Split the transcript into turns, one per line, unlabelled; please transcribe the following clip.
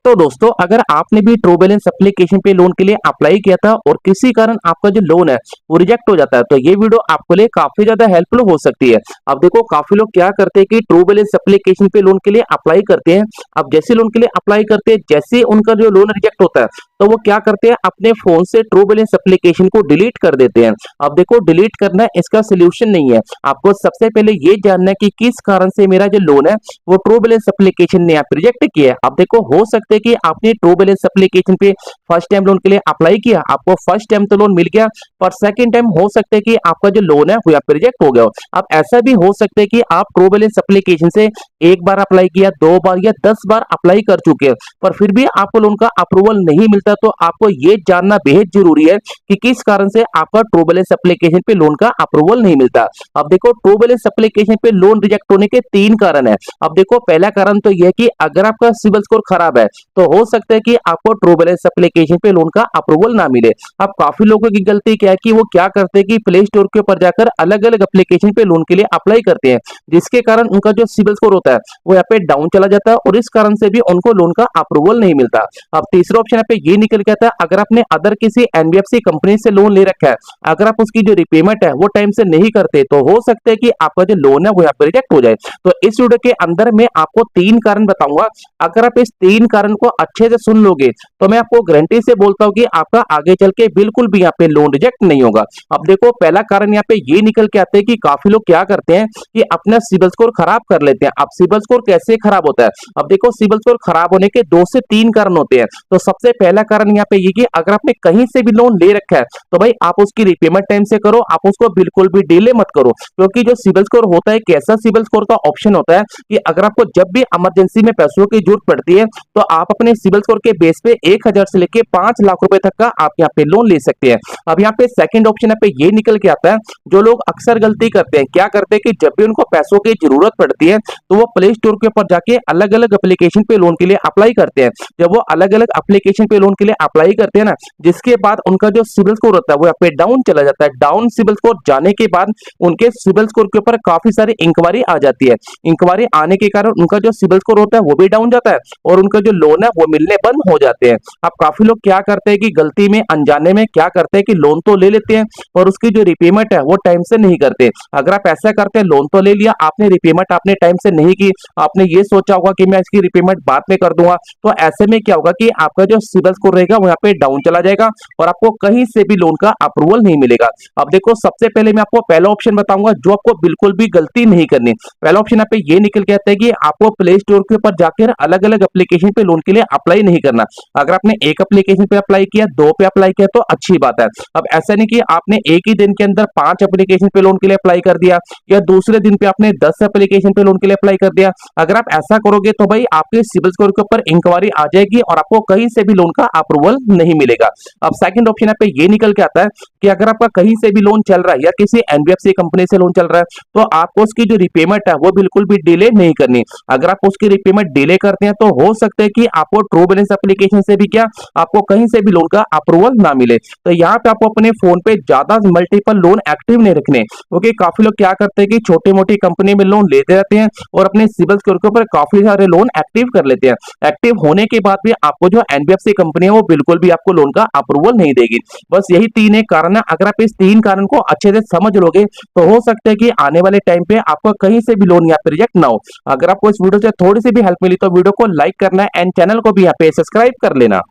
तो दोस्तों अगर आपने भी ट्रू बैलेंस एप्लीकेशन पे लोन के लिए अप्लाई किया था और किसी कारण आपका जो लोन है वो रिजेक्ट हो जाता है तो ये वीडियो आपके लिए काफी ज्यादा हेल्पफुल हो सकती है। अब देखो काफी लोग क्या करते हैं कि ट्रू बैलेंस एप्लीकेशन पे लोन के लिए अप्लाई करते हैं। अब जैसे लोन के लिए अप्लाई करते हैं जैसे ही उनका जो लोन रिजेक्ट होता है तो वो क्या करते हैं अपने फोन से ट्रू बैलेंस एप्लीकेशन को डिलीट कर देते हैं। अब देखो डिलीट करना इसका सोल्यूशन नहीं है। आपको सबसे पहले ये जानना है कि किस कारण से मेरा जो लोन है वो ट्रू बैलेंस एप्लीकेशन ने आप रिजेक्ट किया है। अब देखो हो सकता है कि आपने ट्रू बैलेंस एप्लीकेशन पे फर्स्ट टाइम लोन के लिए अप्लाई किया, आपको फर्स्ट टाइम तो लोन मिल गया, पर सेकंड टाइम हो सकता है कि आपका जो लोन है वो यहाँ पे रिजेक्ट हो गया हो। अब ऐसा भी हो सकता है कि आप ट्रू बैलेंस एप्लीकेशन से एक बार अप्लाई किया, दो बार या 10 बार अप्लाई कर चुके हैं पर फिर भी आपको लोन का अप्रूवल नहीं मिलता। तो आपको ये जानना बेहद जरूरी है कि किस कारण से आपका ट्रू बैलेंस एप्लीकेशन पे लोन का अप्रूवल नहीं मिलता। अब देखो ट्रू बैलेंस एप्लीकेशन पे लोन रिजेक्ट होने के 3 कारण है। अब देखो पहला कारण तो यह है कि अगर आपका सिबिल स्कोर खराब है तो हो सकता है कि आपको ट्रू बैलेंस एप्लीकेशन पे लोन का अप्रूवल ना मिले। अब काफी लोगों की गलती क्या है कि वो क्या करते हैं कि प्ले स्टोर के ऊपर जाकर अलग अलग एप्लीकेशन पे लोन के लिए अप्लाई करते हैं, जिसके कारण उनका जो सिबिल स्कोर होता है वो यहाँ पे डाउन चला जाता है और इस कारण से भी उनको लोन का अप्रूवल नहीं मिलता। अब तीसरा ऑप्शन यहाँ पे ये निकल के आता है, अगर आपने अदर किसी एनबीएफसी कंपनी से लोन ले रखा है, अगर आप उसकी जो रिपेमेंट है वो टाइम से नहीं करते तो हो सकता है कि आपका जो लोन है वो यहाँ पे रिजेक्ट हो जाए। तो इस वीडियो के अंदर मैं आपको 3 कारण बताऊंगा। अगर आप इस 3 कारण को अच्छे से सुन लोगे तो मैं आपको गारंटी से बोलता हूं कि आपका आगे चल के बिल्कुल भी यहाँ पे लोन रिजेक्ट नहीं होगा। अब देखो पहला कारण यहाँ पे ये निकल के आते हैं कि काफी लोग क्या करते हैं कि अपना सिबिल स्कोर खराब कर लेते हैं। अब सिबिल स्कोर कैसे खराब होता है? अब देखो सिबिल स्कोर खराब होने के 2 से 3 कारण होते हैं। तो सबसे पहला कारण यहाँ पे ये कि अगर आपने कहीं से भी लोन ले रखा है तो भाई आप उसकी रिपेमेंट टाइम से करो, आप उसको बिल्कुल भी डिले मत करो। क्योंकि जो सिबिल स्कोर होता है, कैसा सिबिल स्कोर का ऑप्शन होता है कि अगर आपको जब भी इमरजेंसी में पैसों की जरूरत पड़ती है तो आप अपने सिबिल स्कोर के बेस पे 1000 से लेके 5 लाख रुपए तक का आप यहाँ पे लोन ले सकते हैं। अब यहाँ पे सेकंड ऑप्शन यहाँ पे ये निकल के आता है, जो लोग अक्सर गलती करते हैं, क्या करते हैं कि जब भी उनको पैसों की जरूरत पड़ती है तो वो प्ले स्टोर के ऊपर जाके अलग अलग एप्लीकेशन पे लोन के लिए अप्लाई करते हैं। जब वो अलग अलग एप्लीकेशन पे लोन के लिए अप्लाई करते हैं ना, जिसके बाद उनका जो सिबिल स्कोर होता है वो यहाँ पे डाउन चला जाता है। डाउन सिबिल स्कोर जाने के बाद उनके सिबिल स्कोर के ऊपर काफी सारी इंक्वायरी आ जाती है। इंक्वायरी आने के कारण उनका जो सिबिल स्कोर होता है वो भी डाउन जाता है और उनका जो लोन है वो मिलने बंद हो जाते हैं। अब काफी लोग क्या करते हैं कि गलती में अनजाने में क्या करते हैं कि लोन तो ले लेते हैं और उसकी जो रिपेमेंट है वो टाइम से नहीं करते। अगर आप ऐसा करते हैं, लोन तो ले लिया, आपने रिपेमेंट आपने टाइम से नहीं की, आपने ये सोचा होगा कि मैं इसकी रिपेमेंट बाद में कर दूंगा, तो ऐसे में क्या होगा कि आपका जो सिबिल स्कोर रहेगा वो यहाँ पे डाउन चला जाएगा और आपको कहीं से भी लोन का अप्रूवल नहीं मिलेगा। अब देखो सबसे पहले मैं आपको पहला ऑप्शन बताऊंगा जो आपको बिल्कुल भी गलती नहीं करनी। पहला ऑप्शन यहाँ पे ये निकल के आता है कि आपको प्ले स्टोर के ऊपर जाकर अलग अलग एप्लीकेशन पे लोन के लिए अप्लाई नहीं करना। अगर आपने एक एप्लीकेशन पे अप्लाई किया, 2 पे अप्लाई किया तो अच्छी बात है। अब ऐसा नहीं कि आपने एक ही दिन के अंदर 5 एप्लीकेशन पे लोन के लिए अप्लाई कर दिया या दूसरे दिन पे आपने 10 एप्लीकेशन पे लोन के लिए अप्लाई कर दिया। अगर आप ऐसा करोगे तो भाई आपके सिबिल स्कोर के ऊपर इंक्वायरी आ जाएगी और आपको कहीं से भी लोन का अप्रूवल नहीं मिलेगा। अब सेकंड ऑप्शन यहाँ पे ये निकल के आता है कि अगर आपका कहीं से भी लोन चल रहा है या किसी एनबीएफसी कंपनी से लोन चल रहा है तो आपको उसकी जो रिपेमेंट है वो बिल्कुल भी डिले नहीं करनी। अगर आप उसकी रिपेमेंट डिले करते हैं तो हो सकता है कि आपको ट्रू बैलेंस एप्लीकेशन से भी क्या आपको कहीं से भी लोन का अप्रूवल ना मिले। तो यहाँ पे आपको अपने फोन पे ज्यादा मल्टीपल लोन एक्टिव नहीं रखने, क्योंकि काफी लोग क्या करते हैं कि छोटी मोटी कंपनी में लोन लेते रहते हैं और अपने सिबिल स्कोर के ऊपर काफी सारे लोन एक्टिव कर लेते हैं। एक्टिव होने के बाद भी आपको जो एनबीएफसी कंपनी है वो बिल्कुल भी आपको लोन का अप्रूवल नहीं देगी। बस यही 3 एक कारण है। अगर आप इस 3 कारण को अच्छे से समझ लोगे तो हो सकता है कि आने वाले टाइम पे आपको कहीं से भी लोन यहाँ पे रिजेक्ट ना हो। अगर आपको इस वीडियो से थोड़ी सी भी हेल्प मिली तो वीडियो को लाइक करना है एंड चैनल को भी यहाँ पे सब्सक्राइब कर लेना।